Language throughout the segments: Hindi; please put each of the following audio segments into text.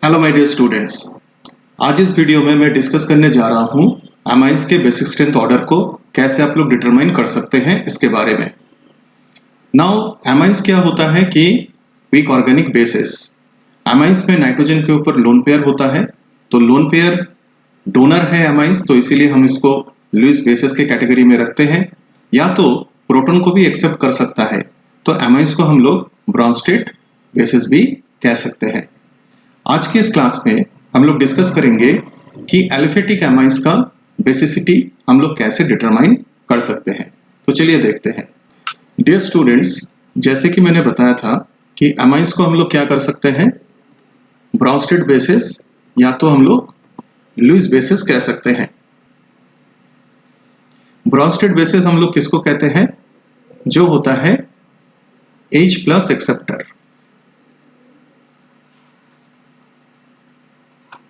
हेलो माय डियर स्टूडेंट्स, आज इस वीडियो में मैं डिस्कस करने जा रहा हूँ एमाइंस के बेसिक स्ट्रेंथ ऑर्डर को कैसे आप लोग डिटरमाइन कर सकते हैं इसके बारे में। नाउ एमाइंस क्या होता है कि वीक ऑर्गेनिक बेसिस। एमाइंस में नाइट्रोजन के ऊपर लोन पेयर होता है, तो लोन पेयर डोनर है एमाइंस, तो इसीलिए हम इसको लुईस बेसिस के कैटेगरी में रखते हैं। या तो प्रोटॉन को भी एक्सेप्ट कर सकता है, तो एमाइंस को हम लोग ब्रॉन्स्टेड बेसिस भी कह सकते हैं। आज के इस क्लास में हम लोग डिस्कस करेंगे कि एलिफेटिक एमाइंस का बेसिसिटी हम लोग कैसे डिटरमाइन कर सकते हैं। तो चलिए देखते हैं। डियर स्टूडेंट्स, जैसे कि मैंने बताया था कि एमाइंस को हम लोग क्या कर सकते हैं, ब्रॉन्स्टेड बेसिस या तो हम लोग लुईस बेसिस कह सकते हैं। ब्रॉन्स्टेड बेसिस हम लोग किसको कहते हैं, जो होता है H प्लस एक्सेप्टर।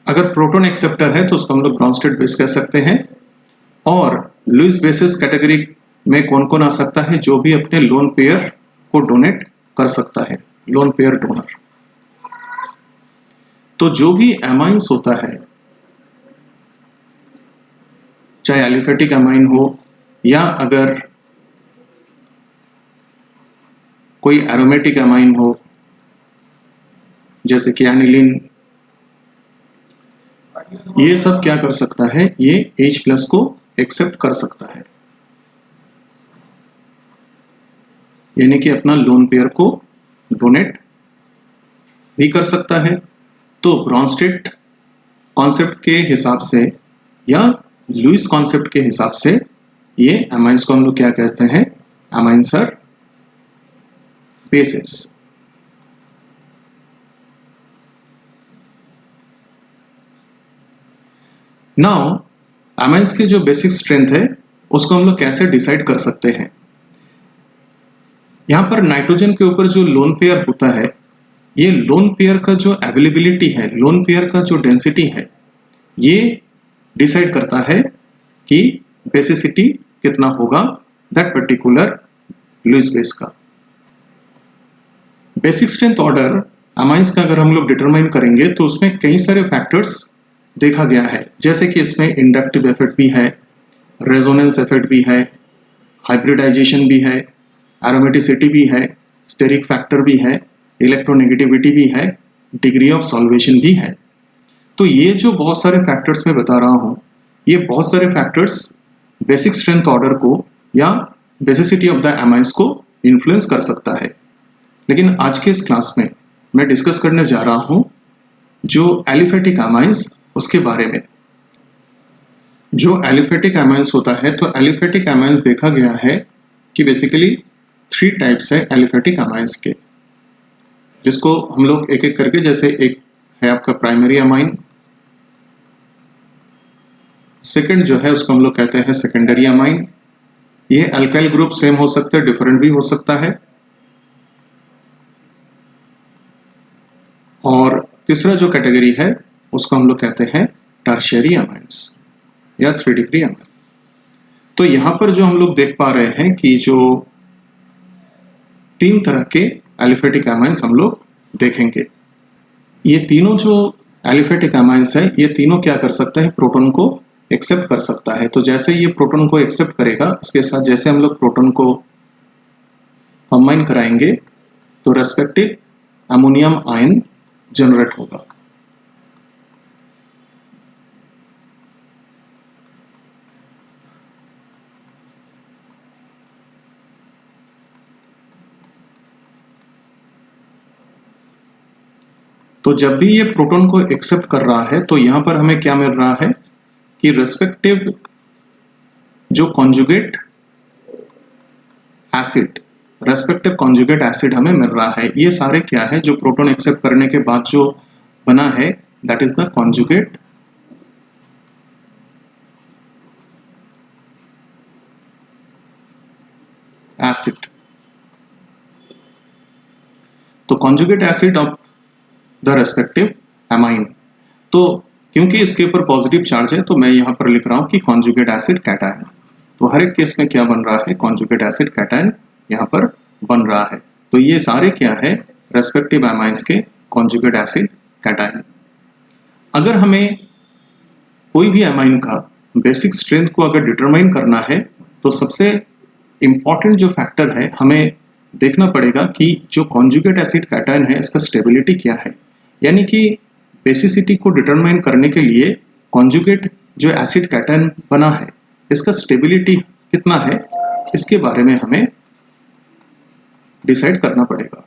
अगर प्रोटॉन एक्सेप्टर है तो उसको हम लोग ब्रॉन्स्टेड बेस कह सकते हैं। और लुईस बेसिस कैटेगरी में कौन कौन आ सकता है, जो भी अपने लोन पेयर को डोनेट कर सकता है, लोन पेयर डोनर। तो जो भी एमाइंस होता है, चाहे एलिफेटिक एमाइन हो या अगर कोई एरोमेटिक एमाइन हो जैसे कि एनिलीन, ये सब क्या कर सकता है, ये H प्लस को एक्सेप्ट कर सकता है, यानी कि अपना लोन पेयर को डोनेट भी कर सकता है। तो ब्रॉन्स्टेड कॉन्सेप्ट के हिसाब से या लुईस कॉन्सेप्ट के हिसाब से ये एमाइंस को हम लोग क्या कहते हैं, amines are bases. Now amines की जो बेसिक स्ट्रेंथ है उसको हम लोग कैसे डिसाइड कर सकते हैं। यहां पर नाइट्रोजन के ऊपर जो लोन पेयर होता है, ये लोन पेयर का जो अवेलेबिलिटी है, लोन पेयर का जो डेंसिटी है, ये डिसाइड करता है कि बेसिसिटी कितना होगा दैट पर्टिकुलर लुईस बेस का। बेसिक स्ट्रेंथ ऑर्डर एमाइंस का अगर हम लोग डिटरमाइन करेंगे तो उसमें कई सारे फैक्टर्स देखा गया है, जैसे कि इसमें इंडक्टिव इफेक्ट भी है, रेजोनेंस इफेक्ट भी है, हाइब्रिडाइजेशन भी है, एरोमेटिसिटी भी है, स्टेरिक फैक्टर भी है, इलेक्ट्रोनेगेटिविटी भी है, डिग्री ऑफ सॉल्वेशन भी है। तो ये जो बहुत सारे फैक्टर्स मैं बता रहा हूँ, ये बहुत सारे फैक्टर्स बेसिक स्ट्रेंथ ऑर्डर को या बेसिसिटी ऑफ द एमाइंस को इन्फ्लुएंस कर सकता है। लेकिन आज के इस क्लास में मैं डिस्कस करने जा रहा हूँ जो एलिफेटिक एमाइंस उसके बारे में। जो एलिफेटिक एमाइंस होता है, तो एलिफेटिक एमाइंस देखा गया है कि बेसिकली 3 टाइप्स है एलिफेटिक एमाइंस के, जिसको हम लोग एक एक करके, जैसे एक है आपका प्राइमरी एमाइन, सेकंड जो है उसको हम लोग कहते हैं सेकेंडरी एमाइन। ये अल्काइल ग्रुप सेम हो सकते हैं, डिफरेंट भी हो सकता है। और तीसरा जो कैटेगरी है उसको हम लोग कहते हैं टर्शियरी एमाइंस या 3 डिग्री एमाइन। तो यहां पर जो हम लोग देख पा रहे हैं कि जो 3 तरह के एलिफेटिक एमाइंस हम लोग देखेंगे। ये तीनों जो एलिफेटिक एमाइंस है, ये तीनों क्या कर सकता है, प्रोटॉन को एक्सेप्ट कर सकता है। तो जैसे ये प्रोटॉन को एक्सेप्ट करेगा, इसके साथ जैसे हम लोग प्रोटॉन को कंबाइन कराएंगे तो रेस्पेक्टिव अमोनियम आयन जनरेट होगा। तो जब भी ये प्रोटॉन को एक्सेप्ट कर रहा है, तो यहां पर हमें क्या मिल रहा है कि रेस्पेक्टिव जो conjugate acid, respective conjugate acid हमें मिल रहा है। ये सारे क्या है, जो प्रोटॉन एक्सेप्ट करने के बाद जो बना है, that is the conjugate acid. तो conjugate acid of the respective amine. तो क्योंकि इसके ऊपर पॉजिटिव चार्ज है, तो मैं यहां पर लिख रहा हूं कि कॉन्जुगेट एसिड कैटायन। तो हर एक केस में क्या बन रहा है, कॉन्जुगेट एसिड कैटायन यहां पर बन रहा है। तो ये सारे क्या है, रेस्पेक्टिव एमाइंस के कॉन्जुगेट एसिड कैटायन। अगर हमें कोई भी अमाइन का बेसिक स्ट्रेंथ को अगर डिटरमाइन करना है तो सबसे इम्पॉर्टेंट जो फैक्टर है, हमें देखना पड़ेगा कि जो कॉन्जुगेट एसिड कैटायन है इसका स्टेबिलिटी क्या है। यानी कि बेसिसिटी को डिटरमाइन करने के लिए कॉन्जुगेट जो एसिड कैटायन बना है इसका स्टेबिलिटी कितना है, इसके बारे में हमें डिसाइड करना पड़ेगा।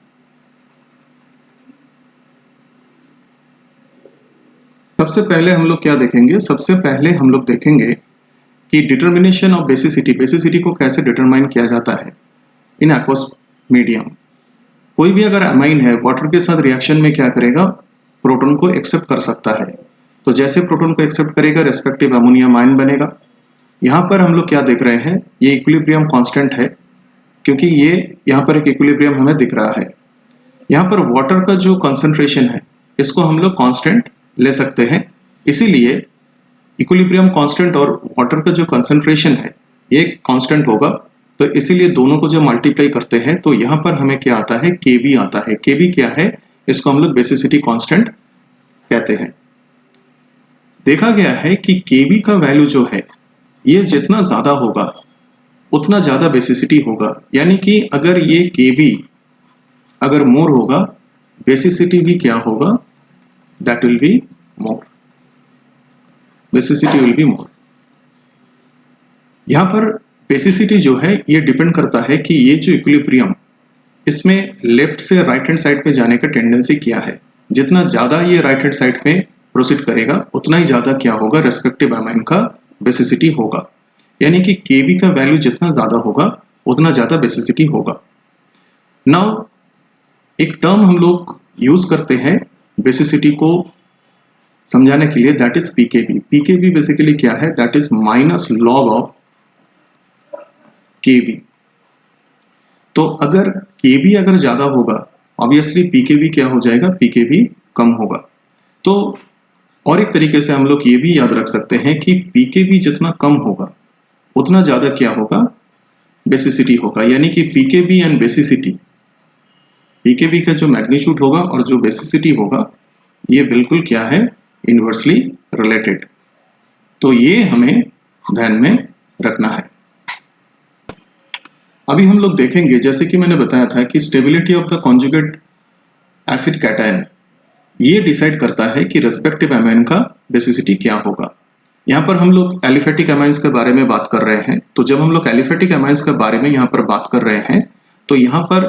सबसे पहले हम लोग क्या देखेंगे, सबसे पहले हम लोग देखेंगे कि डिटर्मिनेशन ऑफ बेसिसिटी, बेसिसिटी को कैसे डिटरमाइन किया जाता है इन एक्वस मीडियम। कोई भी अगर अमाइन है वाटर के साथ रिएक्शन में क्या करेगा, प्रोटॉन को एक्सेप्ट कर सकता है। तो जैसे प्रोटॉन को एक्सेप्ट करेगा रेस्पेक्टिव अमोनियम आयन बनेगा। यहाँ पर हम लोग क्या देख रहे हैं, ये इक्विलिब्रियम कांस्टेंट है क्योंकि ये यहाँ पर एक इक्विलिब्रियम हमें दिख रहा है। यहाँ पर वाटर का जो कंसंट्रेशन है इसको हम लोग कांस्टेंट ले सकते हैं, इसीलिए इक्विलिब्रियम कांस्टेंट और वाटर का जो कंसंट्रेशन है ये कांस्टेंट होगा। तो इसीलिए दोनों को जब मल्टीप्लाई करते हैं तो यहाँ पर हमें क्या आता है, Kb आता है। Kb क्या है, इसको हम लोग बेसिसिटी कांस्टेंट कहते हैं। देखा गया है कि Kb का वैल्यू जो है ये जितना ज्यादा होगा उतना ज्यादा बेसिसिटी होगा। यानी कि अगर ये Kb अगर मोर होगा, बेसिसिटी भी क्या होगा, that will be more, basicity will be more. यहां पर बेसिसिटी जो है ये डिपेंड करता है कि ये जो इक्विलिब्रियम इसमें लेफ्ट से राइट हैंड साइड पे जाने का टेंडेंसी क्या है। जितना ज्यादा ये राइट हैंड साइड पे प्रोसीड करेगा उतना ही ज्यादा क्या होगा, रेस्पेक्टिव अमाइन का बेसिसिटी होगा। यानी कि Kb का वैल्यू जितना ज्यादा होगा उतना ज्यादा बेसिसिटी होगा। नाउ एक टर्म हम लोग यूज करते हैं बेसिसिटी को समझाने के लिए, that is pKb. PKb basically क्या है, that is minus log of Kb. तो अगर केबी अगर ज्यादा होगा ऑब्वियसली पीकेबी क्या हो जाएगा, पीकेबी कम होगा। तो और एक तरीके से हम लोग ये भी याद रख सकते हैं कि पीकेबी जितना कम होगा उतना ज्यादा क्या होगा, बेसिसिटी होगा। यानी कि पीकेबी एंड बेसिसिटी, पीकेबी का जो मैग्नीट्यूड होगा और जो बेसिसिटी होगा ये बिल्कुल क्या है, इनवर्सली रिलेटेड। तो ये हमें ध्यान में रखना है। अभी हम लोग देखेंगे, जैसे कि मैंने बताया था कि stability of the conjugate acid cation ये डिसाइड करता है कि रेस्पेक्टिव अमाइन का बेसिसिटी क्या होगा। यहाँ पर हम लोग एलिफेटिक अमाइंस के बारे में बात कर रहे हैं। तो जब हम लोग एलिफेटिक अमाइंस के बारे में यहाँ पर बात कर रहे हैं तो यहाँ पर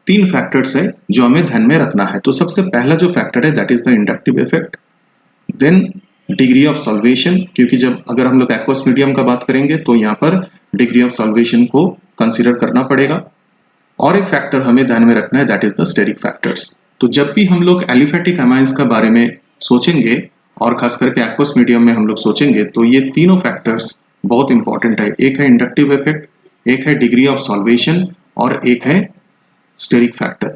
तीन फैक्टर्स है जो हमें ध्यान में रखना है। तो सबसे पहला जो फैक्टर है that is the inductive effect, then degree of solvation, क्योंकि जब अगर हम लोग एक्वस मीडियम का बात करेंगे तो यहाँ पर डिग्री ऑफ सॉल्वेशन को कंसीडर करना पड़ेगा। और एक फैक्टर हमें ध्यान में रखना है that is the steric factors. तो जब भी हम लोग एलिफेटिक अमाइंस का बारे में सोचेंगे और खास करके एक्वस मीडियम में हम लोग सोचेंगे तो ये तीनों फैक्टर्स बहुत इंपॉर्टेंट है। एक है इंडक्टिव इफेक्ट, एक है डिग्री ऑफ सॉल्वेशन और एक है स्टेरिक फैक्टर।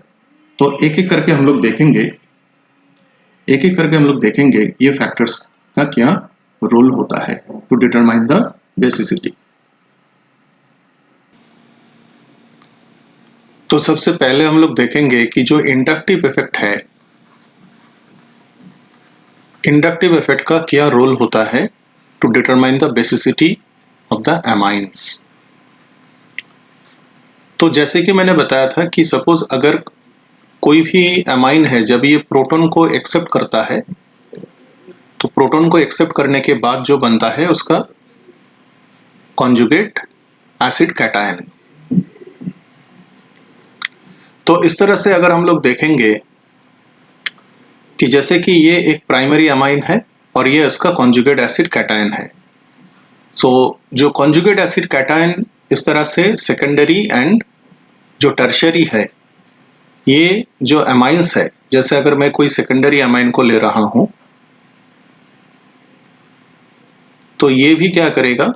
तो एक एक करके हम लोग देखेंगे, एक एक करके हम लोग देखेंगे ये फैक्टर्स का क्या रोल होता है टू डिटरमाइन द बेसिसिटी। तो सबसे पहले हम लोग देखेंगे कि जो इंडक्टिव इफेक्ट है, इंडक्टिव इफेक्ट का क्या रोल होता है to determine the basicity of the amines. तो जैसे कि मैंने बताया था कि सपोज अगर कोई भी अमाइन है जब ये प्रोटॉन को एक्सेप्ट करता है तो प्रोटॉन को एक्सेप्ट करने के बाद जो बनता है उसका कॉन्जुगेट एसिड कैटायन। तो इस तरह से अगर हम लोग देखेंगे कि जैसे कि ये एक प्राइमरी अमाइन है और ये इसका कॉन्जुगेट एसिड कैटायन है। सो जो कॉन्जुगेट एसिड कैटायन इस तरह से सेकेंडरी एंड जो टर्शियरी है, ये जो अमाइंस है, जैसे अगर मैं कोई सेकेंडरी अमाइन को ले रहा हूं तो ये भी क्या करेगा,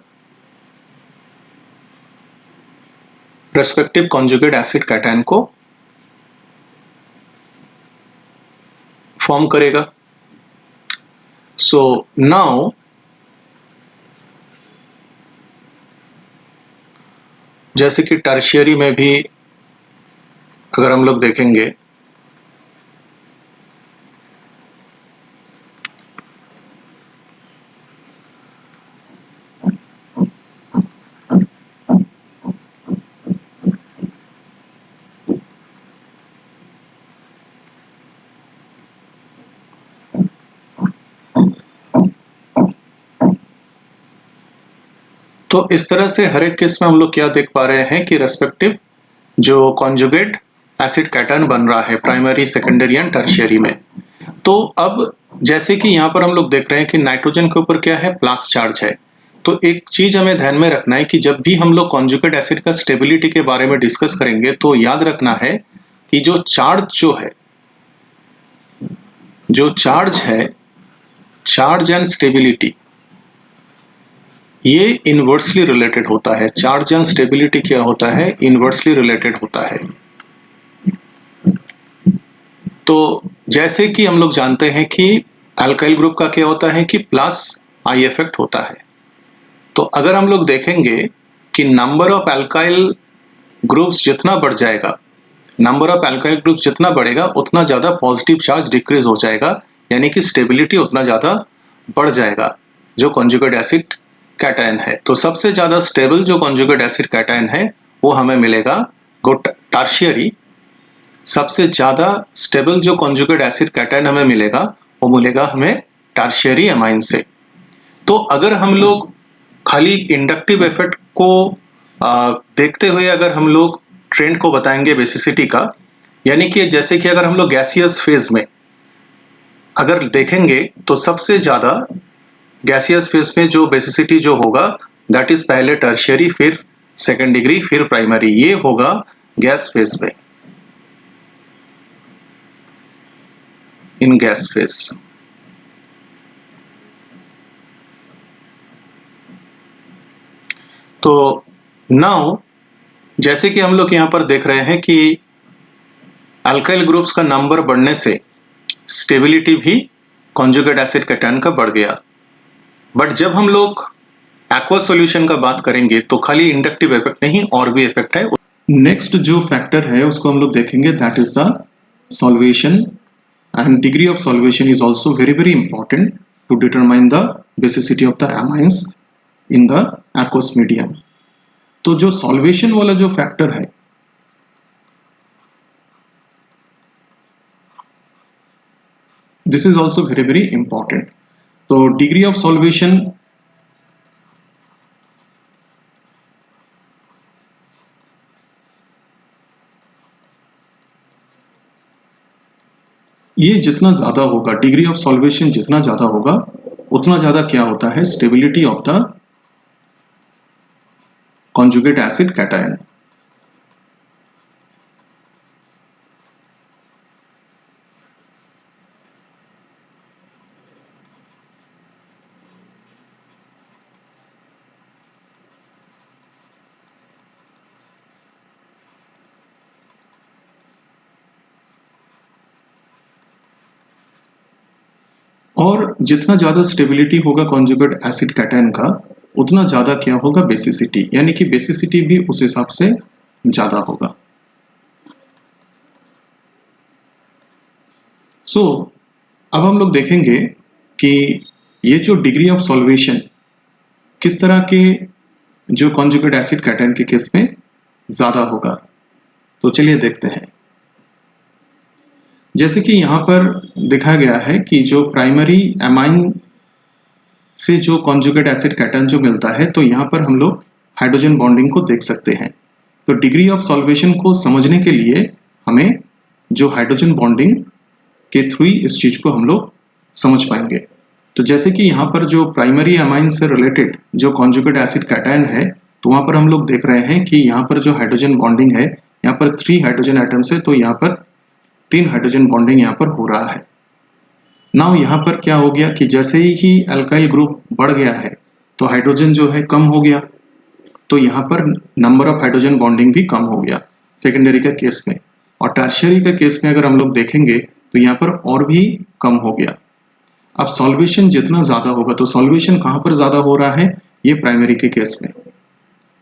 रेस्पेक्टिव कॉन्जुगेट एसिड कैटायन को फॉर्म करेगा। सो नाउ जैसे कि टर्शियरी में भी अगर हम लोग देखेंगे तो इस तरह से हर एक केस में हम लोग क्या देख पा रहे हैं कि रेस्पेक्टिव जो कॉन्जुगेट एसिड कैटायन बन रहा है प्राइमरी, सेकेंडरी एंड टर्शियरी में। तो अब जैसे कि यहाँ पर हम लोग देख रहे हैं कि नाइट्रोजन के ऊपर क्या है, प्लस चार्ज है। तो एक चीज हमें ध्यान में रखना है कि जब भी हम लोग कॉन्जुगेट एसिड का स्टेबिलिटी के बारे में डिस्कस करेंगे तो याद रखना है कि जो चार्ज है, चार्ज एंड स्टेबिलिटी, ये इनवर्सली रिलेटेड होता है। चार्ज एंड स्टेबिलिटी क्या होता है, इनवर्सली रिलेटेड होता है। तो जैसे कि हम लोग जानते हैं कि अल्काइल ग्रुप का क्या होता है कि प्लस आई इफेक्ट होता है। तो अगर हम लोग देखेंगे कि नंबर ऑफ अल्काइल ग्रुप्स जितना बढ़ जाएगा, नंबर ऑफ अल्काइल ग्रुप्स जितना बढ़ेगा उतना ज्यादा पॉजिटिव चार्ज डिक्रीज हो जाएगा, यानी कि स्टेबिलिटी उतना ज्यादा बढ़ जाएगा जो कॉन्जुगेट एसिड कैटायन है। तो सबसे ज्यादा स्टेबल जो कॉन्जुगेट एसिड कैटायन है वो हमें मिलेगा टर्शियरी। सबसे ज्यादा स्टेबल जो कॉन्जुगेट एसिड कैटायन हमें मिलेगा वो मिलेगा हमें टर्शियरी अमाइन से। तो अगर हम लोग खाली इंडक्टिव इफेक्ट को देखते हुए अगर हम लोग ट्रेंड को बताएंगे बेसिसिटी का, यानी कि जैसे कि अगर हम लोग गैसियस फेज में अगर देखेंगे तो सबसे ज्यादा गैसियस फेज में जो बेसिसिटी जो होगा दैट इज पहले टर्शियरी, फिर सेकेंड डिग्री, फिर प्राइमरी, ये होगा गैस फेज में, इन गैस फेज। तो नाउ जैसे कि हम लोग यहां पर देख रहे हैं कि अल्काइल ग्रुप्स का नंबर बढ़ने से स्टेबिलिटी भी कॉन्जुगेट एसिड कैटायन का बढ़ गया। बट जब हम लोग एक्वस सॉल्यूशन का बात करेंगे तो खाली इंडक्टिव इफेक्ट नहीं और भी इफेक्ट है। नेक्स्ट जो फैक्टर है उसको हम लोग देखेंगे, that is the solvation, and degree of solvation is also very important to determine the basicity of the amines in the aqueous medium। तो जो सॉल्वेशन वाला जो फैक्टर है this is also very important. तो डिग्री ऑफ सॉल्वेशन ये जितना ज्यादा होगा, डिग्री ऑफ सॉल्वेशन जितना ज्यादा होगा उतना ज्यादा क्या होता है, stability of the conjugate acid cation. और जितना ज्यादा स्टेबिलिटी होगा कॉन्जुगेट एसिड कैटायन का उतना ज्यादा क्या होगा, बेसिसिटी, यानी कि बेसिसिटी भी उस हिसाब से ज्यादा होगा। सो अब हम लोग देखेंगे कि ये जो डिग्री ऑफ सॉल्वेशन किस तरह के जो कॉन्जुगेट एसिड कैटायन के केस में ज्यादा होगा। तो चलिए देखते हैं। जैसे कि यहां पर दिखाया गया है कि जो प्राइमरी एमाइन से जो कॉन्जुगेट एसिड कैटायन जो मिलता है, तो यहां पर हम लोग हाइड्रोजन बॉन्डिंग को देख सकते हैं। तो डिग्री ऑफ सॉल्वेशन को समझने के लिए हमें जो हाइड्रोजन बॉन्डिंग के थ्रू इस चीज को हम लोग समझ पाएंगे। तो जैसे कि यहाँ पर जो प्राइमरी अमाइन से रिलेटेड जो कॉन्जुगेट एसिड कैटायन है, तो वहां पर हम लोग देख रहे हैं कि यहाँ पर जो हाइड्रोजन बॉन्डिंग है, यहाँ पर 3 हाइड्रोजन एटम्स है, तो यहाँ पर 3 हाइड्रोजन बॉन्डिंग यहाँ पर हो रहा है। नाउ यहाँ पर क्या हो गया कि जैसे ही अल्काइल ग्रुप बढ़ गया है तो हाइड्रोजन जो है कम हो गया, तो यहाँ पर नंबर ऑफ हाइड्रोजन बॉन्डिंग भी कम हो गया सेकेंडरी का केस में। और टर्शियरी का केस में अगर हम लोग देखेंगे तो यहाँ पर और भी कम हो गया। अब सॉल्वेशन जितना ज्यादा होगा, तो सॉल्वेशन कहाँ पर ज्यादा हो रहा है, ये प्राइमरी के केस में।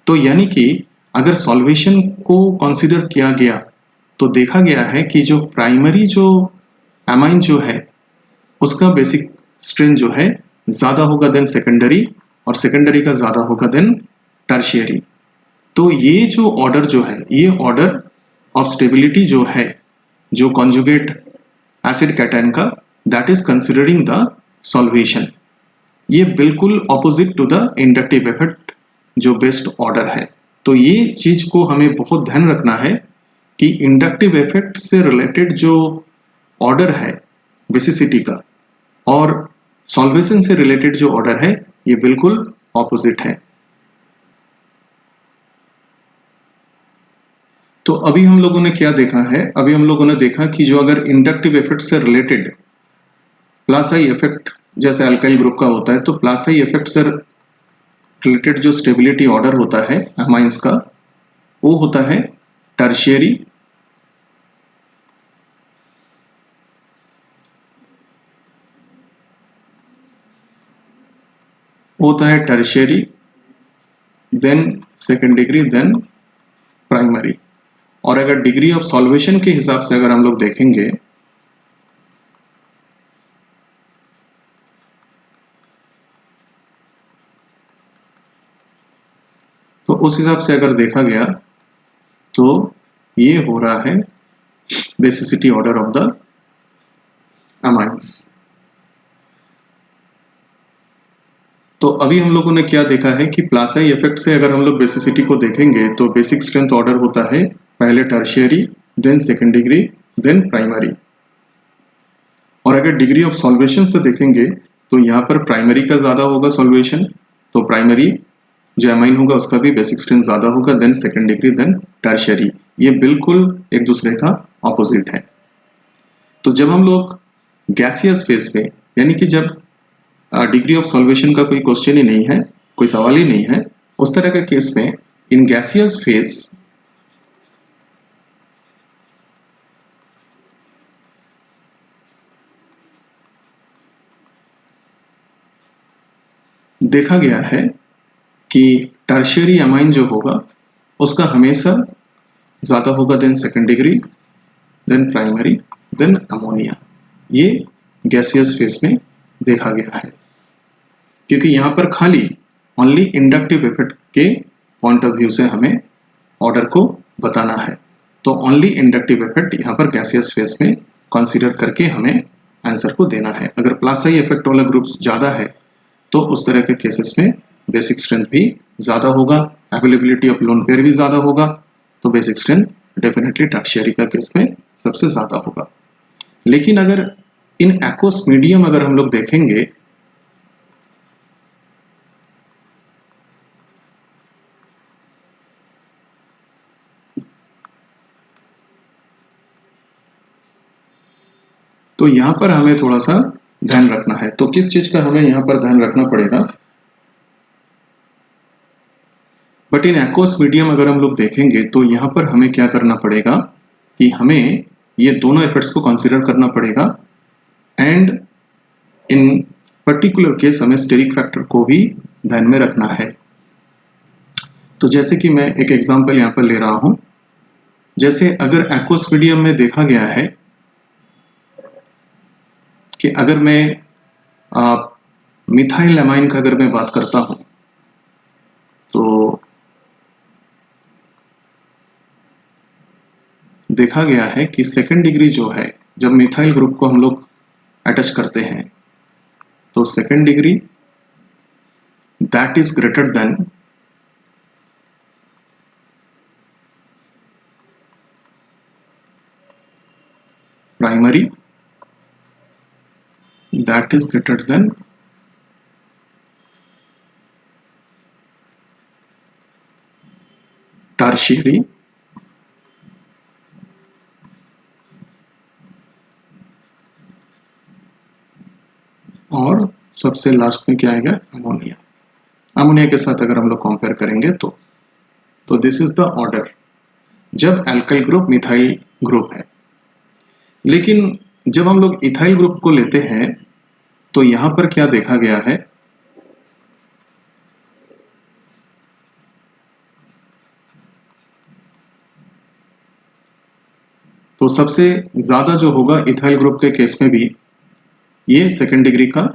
तो यानी कि अगर सॉल्वेशन को कंसीडर किया गया तो देखा गया है कि जो प्राइमरी जो एमाइन जो है उसका बेसिक स्ट्रेंथ जो है ज्यादा होगा देन सेकेंडरी, और सेकेंडरी का ज्यादा होगा देन टर्शियरी। तो ये जो ऑर्डर जो है, ये ऑर्डर ऑफ स्टेबिलिटी जो है जो कॉन्जुगेट एसिड कैटायन का, that is considering the solvation. ये बिल्कुल opposite to the inductive effect जो बेस्ट ऑर्डर है। तो ये चीज को हमें बहुत ध्यान रखना है कि इंडक्टिव इफेक्ट से रिलेटेड जो ऑर्डर है बेसिसिटी का और सॉल्वेशन से रिलेटेड जो ऑर्डर है ये बिल्कुल ऑपोजिट है। तो अभी हम लोगों ने क्या देखा है, अभी हम लोगों ने देखा कि जो अगर इंडक्टिव इफेक्ट से रिलेटेड प्लस आई इफेक्ट जैसे अल्काइल ग्रुप का होता है, तो प्लस आई इफेक्ट से रिलेटेड जो स्टेबिलिटी ऑर्डर होता है अमाइंस का वो होता है टर्शियरी, होता है tertiary, then second degree, then primary. और अगर डिग्री ऑफ सॉल्वेशन के हिसाब से अगर हम लोग देखेंगे तो उस हिसाब से अगर देखा गया तो ये हो रहा है basicity order of the amines. तो अभी हम लोगों ने क्या देखा है कि प्लासाई इफेक्ट से अगर हम लोग बेसिसिटी को देखेंगे तो बेसिक स्ट्रेंथ ऑर्डर होता है पहले tertiary, then second degree, then primary. और अगर डिग्री ऑफ सॉल्वेशन से देखेंगे तो यहाँ पर प्राइमरी का ज्यादा होगा सॉल्वेशन, तो प्राइमरी जो अमाइन होगा उसका भी बेसिक स्ट्रेंथ ज्यादा होगा, then second degree, then tertiary. ये बिल्कुल एक दूसरे का ऑपोजिट है। तो जब हम लोग गैसियस फेज पे, यानी कि जब डिग्री ऑफ सॉल्वेशन का कोई क्वेश्चन ही नहीं है, कोई सवाल ही नहीं है, उस तरह के केस में इन गैसियस फेज देखा गया है कि टर्शियरी अमाइन जो होगा उसका हमेशा ज्यादा होगा then second degree, then primary, then ammonia. ये गैसियस फेज में देखा गया है, क्योंकि यहां पर खाली ओनली इंडक्टिव इफेक्ट के पॉइंट ऑफ व्यू से हमें ऑर्डर को बताना है। तो ओनली इंडक्टिव इफेक्ट यहाँ पर गैसियस फेज में कंसीडर करके हमें आंसर को देना है। अगर प्लस आई इफेक्ट वाला ग्रुप ज्यादा है तो उस तरह के केसेस में बेसिक स्ट्रेंथ भी ज्यादा होगा, अवेलेबिलिटी ऑफ लोन पेयर भी ज्यादा होगा, तो बेसिक स्ट्रेंथ डेफिनेटली टर्शियरी का केस में सबसे ज्यादा होगा। लेकिन अगर इन एक्वस मीडियम अगर हम लोग देखेंगे तो यहां पर हमें थोड़ा सा ध्यान रखना है। तो किस चीज का हमें यहां पर ध्यान रखना पड़ेगा, बट इन एक्वस मीडियम अगर हम लोग देखेंगे तो यहां पर हमें क्या करना पड़ेगा कि हमें ये दोनों एफर्ट्स को कंसीडर करना पड़ेगा, एंड इन पर्टिकुलर केस हमें स्टेरिक फैक्टर को भी ध्यान में रखना है। तो जैसे कि मैं एक एग्जांपल यहां पर ले रहा हूं, जैसे अगर एक्वस मीडियम में देखा गया है कि अगर मैं मिथाइल एमाइन का अगर मैं बात करता हूं तो देखा गया है कि सेकेंड डिग्री जो है जब मिथाइल ग्रुप को हम लोग अटैच करते हैं तो second degree that is greater than primary that is greater than tertiary और सबसे लास्ट में क्या आएगा, अमोनिया। अमोनिया के साथ अगर हम लोग कंपेयर करेंगे तो दिस इज द ऑर्डर जब एल्काइल ग्रुप मिथाइल ग्रुप है। लेकिन जब हम लोग इथाइल ग्रुप को लेते हैं तो यहां पर क्या देखा गया है, तो सबसे ज्यादा जो होगा इथाइल ग्रुप के केस में भी ये सेकेंड डिग्री का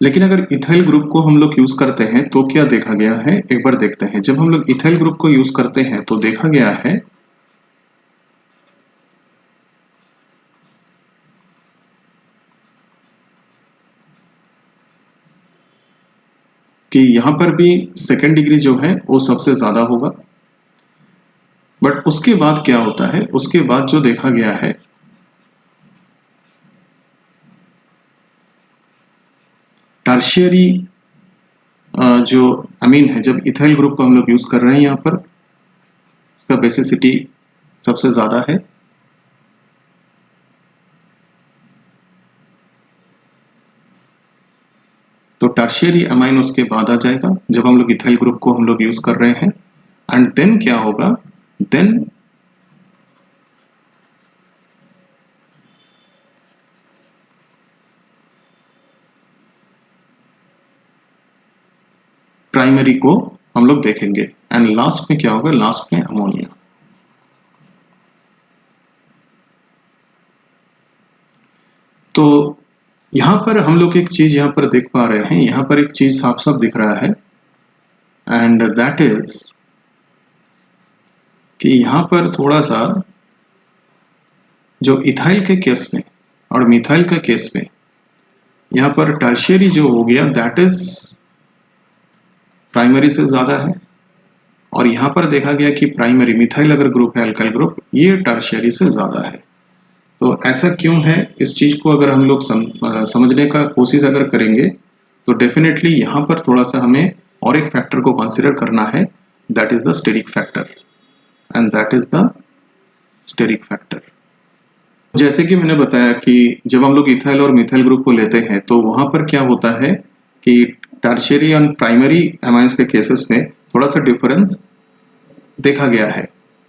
लेकिन अगर इथाइल ग्रुप को हम लोग यूज करते हैं तो क्या देखा गया है, एक बार देखते हैं। जब हम लोग इथाइल ग्रुप को यूज करते हैं तो देखा गया है कि यहां पर भी सेकेंड डिग्री जो है वो सबसे ज्यादा होगा। बट उसके बाद क्या होता है, उसके बाद जो देखा गया है टर्शियरी जो अमीन है, जब इथाइल ग्रुप को हम लोग यूज कर रहे हैं यहां पर उसका बेसिसिटी सबसे ज्यादा है। तो टर्शियरी अमाइन उसके बाद आ जाएगा जब हम लोग इथाइल ग्रुप को हम लोग यूज कर रहे हैं। एंड देन क्या होगा, देन प्राइमरी को हम लोग देखेंगे। एंड लास्ट में क्या होगा, लास्ट में अमोनिया। तो यहां पर हम लोग एक चीज यहां पर देख पा रहे हैं, यहां पर एक चीज साफ साफ दिख रहा है एंड दैट इज कि यहां पर थोड़ा सा जो इथाइल के केस में और मिथाइल के केस में यहां पर टर्शियरी जो हो गया दैट इज प्राइमरी से ज्यादा है। और यहां पर देखा गया कि प्राइमरी मिथाइल अगर ग्रुप है, अल्काइल ग्रुप, ये टर्शियरी से ज्यादा है। तो ऐसा क्यों है, इस चीज को अगर हम लोग समझने का कोशिश अगर करेंगे तो डेफिनेटली यहां पर थोड़ा सा हमें और एक फैक्टर को कंसीडर करना है, that is the steric factor. And that is the steric factor. जैसे कि मैंने बताया कि जब हम लोग इथाइल और मिथाइल ग्रुप को लेते हैं तो वहां पर क्या होता है कि टर्शियरी और प्राइमरी अमाइंस के केसेस में थोड़ा सा डिफरेंस देखा गया है।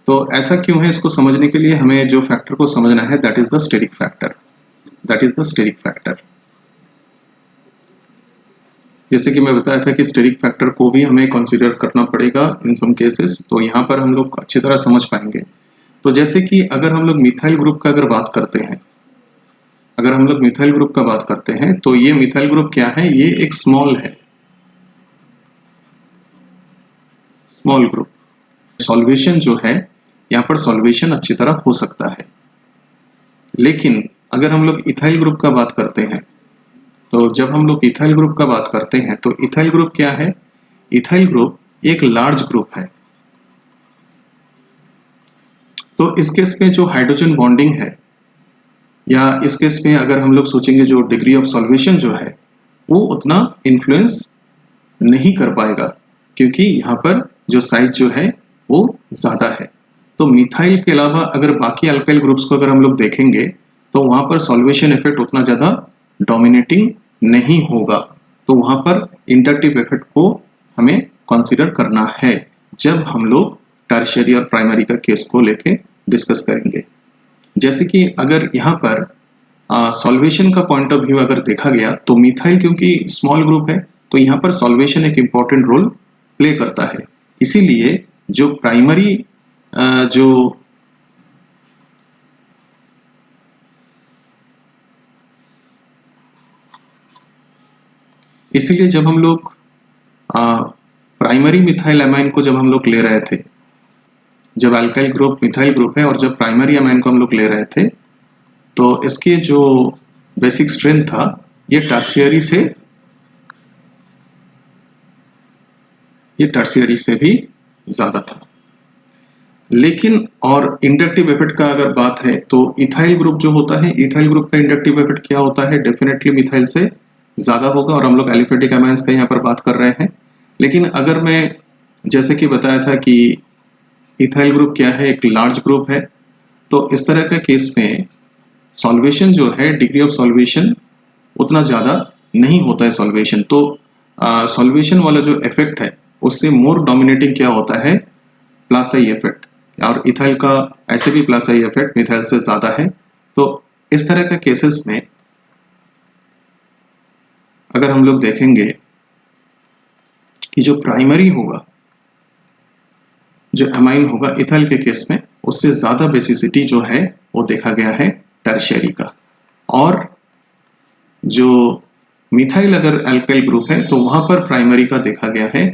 तो ऐसा क्यों है, इसको समझने के लिए हमें जो फैक्टर को समझना है that is the steric factor. That is the steric factor. जैसे कि मैं बताया था कि स्टेरिक फैक्टर को भी हमें कंसीडर करना पड़ेगा इन सम केसेस, तो यहाँ पर हम लोग अच्छी तरह समझ पाएंगे। तो जैसे कि अगर हम लोग मिथाइल ग्रुप का अगर बात करते हैं, अगर हम लोग मिथाइल ग्रुप का बात करते हैं तो ये मिथाइल ग्रुप क्या है, ये एक स्मॉल है, स्मॉल ग्रुप। सॉल्वेशन जो है यहाँ पर सॉल्वेशन अच्छी तरह हो सकता है। लेकिन अगर हम लोग इथाइल ग्रुप का बात करते हैं तो जब हम लोग इथाइल ग्रुप का बात करते हैं तो इथाइल ग्रुप क्या है, इथाइल ग्रुप एक लार्ज ग्रुप है। तो इस केस में जो हाइड्रोजन बॉन्डिंग है या इस केस में अगर हम लोग सोचेंगे जो डिग्री ऑफ सॉल्वेशन जो है वो उतना इन्फ्लुएंस नहीं कर पाएगा, क्योंकि यहाँ पर जो साइज जो है वो ज्यादा है। तो मिथाइल के अलावा अगर बाकी अल्काइल ग्रुप्स को अगर हम लोग देखेंगे तो वहां पर सॉल्वेशन इफेक्ट उतना ज्यादा डोमिनेटिंग नहीं होगा। तो वहां पर इंडक्टिव इफेक्ट को हमें कंसीडर करना है जब हम लोग टर्शियरी और प्राइमरी का केस को लेके डिस्कस करेंगे। जैसे कि अगर यहाँ पर सॉल्वेशन का पॉइंट ऑफ व्यू अगर देखा गया तो मिथाइल क्योंकि स्मॉल ग्रुप है तो यहाँ पर सॉल्वेशन एक इंपॉर्टेंट रोल प्ले करता है। इसीलिए जो प्राइमरी जो इसीलिए जब हम लोग प्राइमरी मिथाइल अमाइन को जब हम लोग ले रहे थे, जब अल्काइल ग्रुप मिथाइल ग्रुप है और जब प्राइमरी अमाइन को हम लोग ले रहे थे तो इसके जो बेसिक स्ट्रेंथ था ये टर्शियरी से भी ज्यादा था। लेकिन और इंडक्टिव इफेक्ट का अगर बात है तो इथाइल ग्रुप जो होता है, इथाइल ग्रुप का इंडक्टिव इफेक्ट क्या होता है, डेफिनेटली मिथाइल से ज्यादा होगा। और हम लोग एलिफेटिक अमाइंस का यहाँ पर बात कर रहे हैं। लेकिन अगर मैं जैसे कि बताया था कि इथाइल ग्रुप क्या है, एक लार्ज ग्रुप है, तो इस तरह का केस में सॉल्वेशन जो है, डिग्री ऑफ सॉल्वेशन उतना ज्यादा नहीं होता है सॉल्वेशन। तो सॉल्वेशन वाला जो इफेक्ट है उससे मोर डोमिनेटिंग क्या होता है, प्लस आई इफेक्ट। और इथाइल का ऐसे भी प्लस आई इफेक्ट मिथाइल से ज्यादा है। तो इस तरह का केसेस में अगर हम लोग देखेंगे कि जो प्राइमरी होगा, जो अमाइन होगा इथाइल के केस में, उससे ज्यादा बेसिसिटी जो है वो देखा गया है टर्शियरी का। और जो मिथाइल अगर अल्काइल ग्रुप है तो वहां पर प्राइमरी का देखा गया है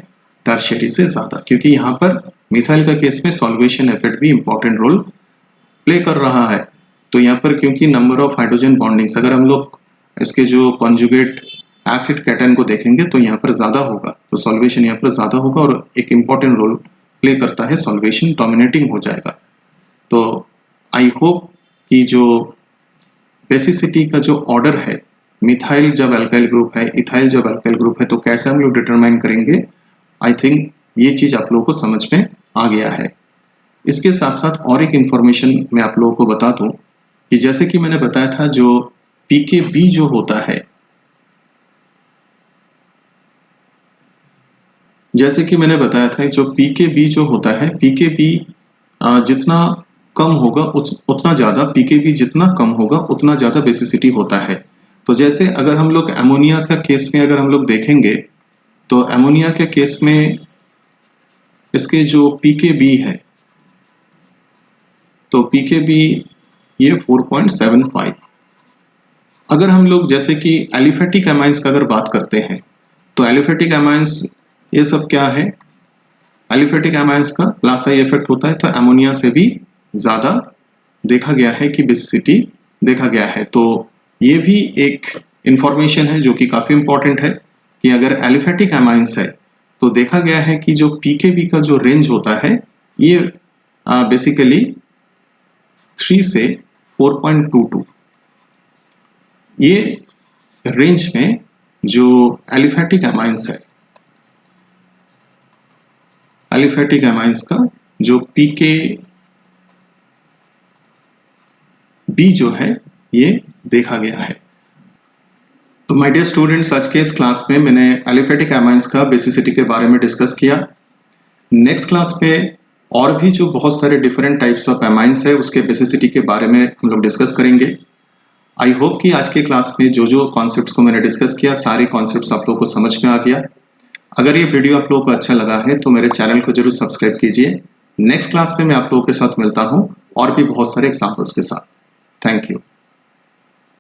टर्शियरी से ज्यादा, क्योंकि यहाँ पर मिथाइल का केस में सॉल्वेशन इफेक्ट भी इंपॉर्टेंट रोल प्ले कर रहा है। तो यहाँ पर क्योंकि नंबर ऑफ हाइड्रोजन बॉन्डिंग्स अगर हम लोग इसके जो कॉन्जुगेट एसिड कैटन को देखेंगे तो यहाँ पर ज्यादा होगा, तो सॉल्वेशन यहाँ पर ज्यादा होगा और एक इंपॉर्टेंट रोल प्ले करता है, सॉल्वेशन डोमिनेटिंग हो जाएगा। तो आई होप कि जो बेसिसिटी का जो ऑर्डर है, मिथाइल जब अल्काइल ग्रुप है, इथाइल जब अल्काइल ग्रुप है, तो कैसे हम लोग डिटरमाइन करेंगे, आई थिंक ये चीज आप लोगों को समझ में आ गया है। इसके साथ साथ और एक इंफॉर्मेशन मैं आप लोगों को बता दूं कि जैसे कि मैंने बताया था जो पीकेबी जो होता है, जैसे कि मैंने बताया था जो पीकेबी जो होता है, पीकेबी जितना कम होगा उतना ज्यादा, पीकेबी जितना कम होगा उतना ज्यादा बेसिसिटी होता है। तो जैसे अगर हम लोग अमोनिया का केस में अगर हम लोग देखेंगे तो अमोनिया के केस में इसके जो पीकेबी है, तो पीकेबी ये 4.75। अगर हम लोग जैसे कि एलिफेटिक एमाइंस का अगर बात करते हैं तो एलिफेटिक एमाइंस ये सब क्या है, एलिफेटिक एमाइंस का लासाई इफेक्ट होता है, तो अमोनिया से भी ज्यादा देखा गया है कि बेसिसिटी देखा गया है। तो ये भी एक इंफॉर्मेशन है जो कि काफी इंपॉर्टेंट है कि अगर एलिफेटिक एमाइंस है तो देखा गया है कि जो पीकेबी का जो रेंज होता है ये बेसिकली 3 से 4.22, ये रेंज में जो एलिफेटिक एमाइंस है, एलिफेटिक एमाइंस का जो पीके बी जो है ये देखा गया है। तो माय डियर स्टूडेंट्स, आज के इस क्लास में मैंने एलिफेटिक एमाइंस का बेसिसिटी के बारे में डिस्कस किया। नेक्स्ट क्लास पे और भी जो बहुत सारे डिफरेंट टाइप्स ऑफ एमाइंस है उसके बेसिसिटी के बारे में हम लोग डिस्कस करेंगे। आई होप कि आज के क्लास में जो जो कॉन्सेप्ट्स को मैंने डिस्कस किया सारे कॉन्सेप्ट्स आप लोगों को समझ में आ गया। अगर ये वीडियो आप लोगों को अच्छा लगा है तो मेरे चैनल को जरूर सब्सक्राइब कीजिए। नेक्स्ट क्लास में मैं आप लोगों के साथ मिलता हूँ और भी बहुत सारे एग्जाम्पल्स के साथ। Thank you.